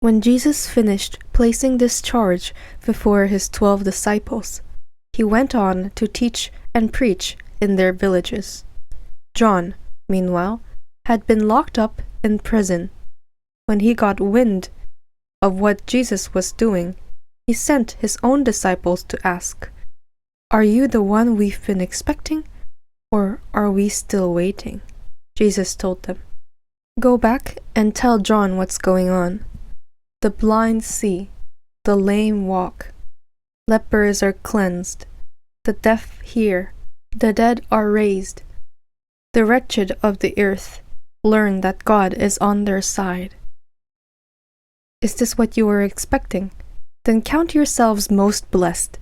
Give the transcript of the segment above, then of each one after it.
When Jesus finished placing this charge before his 12 disciples, he went on to teach and preach in their villages. John, meanwhile, had been locked up in prison. When he got wind of what Jesus was doing, he sent his own disciples to ask, "Are you the one we've been expecting, or are we still waiting?" Jesus told them, "Go back and tell John what's going on. The blind see, the lame walk, lepers are cleansed, the deaf hear, the dead are raised. The wretched of the earth learn that God is on their side." Is this what you were expecting? Then count yourselves most blessed.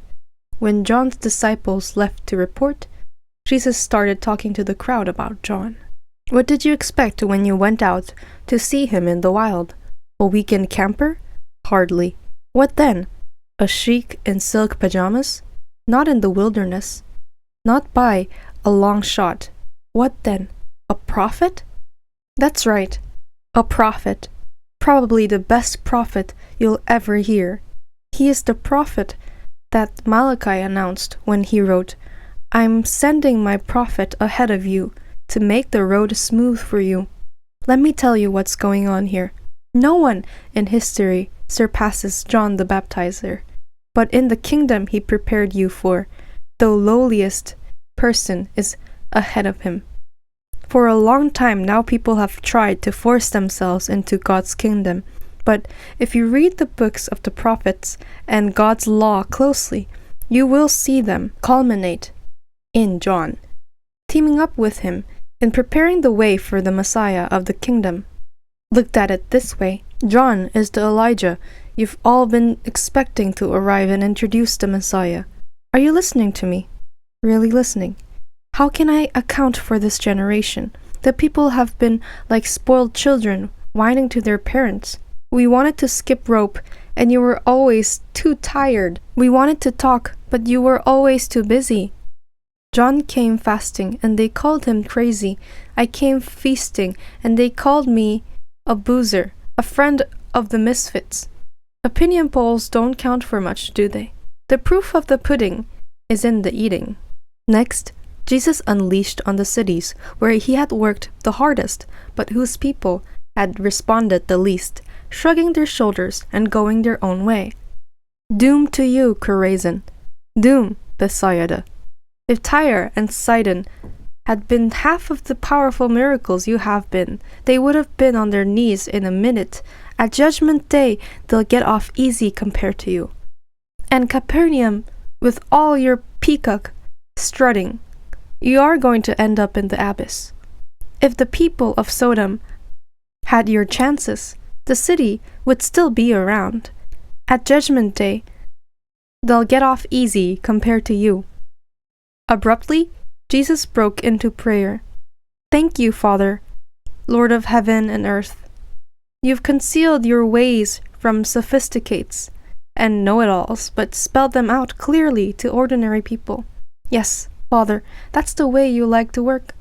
When John's disciples left to report, Jesus started talking to the crowd about John. What did you expect when you went out to see him in the wild? A weekend camper? Hardly. What then? A sheik in silk pajamas? Not in the wilderness. Not by a long shot. What then? A prophet? That's right. A prophet. Probably the best prophet you'll ever hear. He is the prophet that Malachi announced when he wrote, "I'm sending my prophet ahead of you to make the road smooth for you." Let me tell you what's going on here. No one in history surpasses John the Baptizer, but in the kingdom he prepared you for, the lowliest person is ahead of him. For a long time now people have tried to force themselves into God's kingdom, but if you read the books of the prophets and God's law closely, you will see them culminate in John, teaming up with him in preparing the way for the Messiah of the kingdom. Looked at it this way, John is the Elijah you've all been expecting to arrive and introduce the Messiah. Are you listening to me? Really listening? How can I account for this generation? The people have been like spoiled children, whining to their parents. We wanted to skip rope, and you were always too tired. We wanted to talk, but you were always too busy. John came fasting, and they called him crazy. I came feasting, and they called me a boozer, a friend of the misfits. Opinion polls don't count for much, do they? The proof of the pudding is in the eating. Next, Jesus unleashed on the cities where he had worked the hardest, but whose people had responded the least, shrugging their shoulders and going their own way. Doom to you, Chorazin! Doom, Bethsaida! If Tyre and Sidon had been half of the powerful miracles you have been, they would have been on their knees in a minute. At Judgment Day, they'll get off easy compared to you. And Capernaum, with all your peacock strutting, you are going to end up in the abyss. If the people of Sodom had your chances, the city would still be around. At Judgment Day, they'll get off easy compared to you. Abruptly, Jesus broke into prayer. Thank you, Father, Lord of heaven and earth. You've concealed your ways from sophisticates and know-it-alls, but spelled them out clearly to ordinary people. Yes, Father, that's the way you like to work.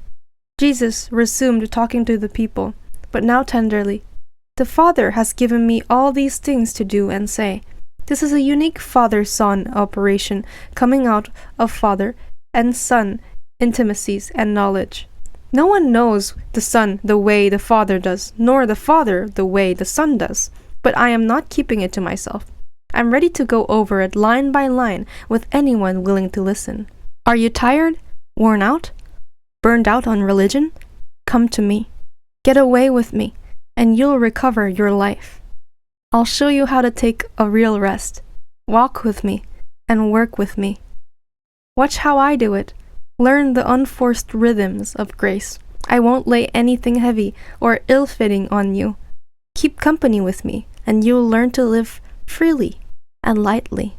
Jesus resumed talking to the people, but now tenderly. The Father has given me all these things to do and say. This is a unique father-son operation coming out of Father and Son intimacies and knowledge. No one knows the Son the way the Father does, nor the Father the way the Son does. But I am not keeping it to myself. I'm ready to go over it line by line with anyone willing to listen. Are you tired? Worn out? Burned out on religion? Come to me. Get away with me, and you'll recover your life. I'll show you how to take a real rest. Walk with me and work with me. Watch how I do it. Learn the unforced rhythms of grace. I won't lay anything heavy or ill-fitting on you. Keep company with me, and you'll learn to live freely and lightly.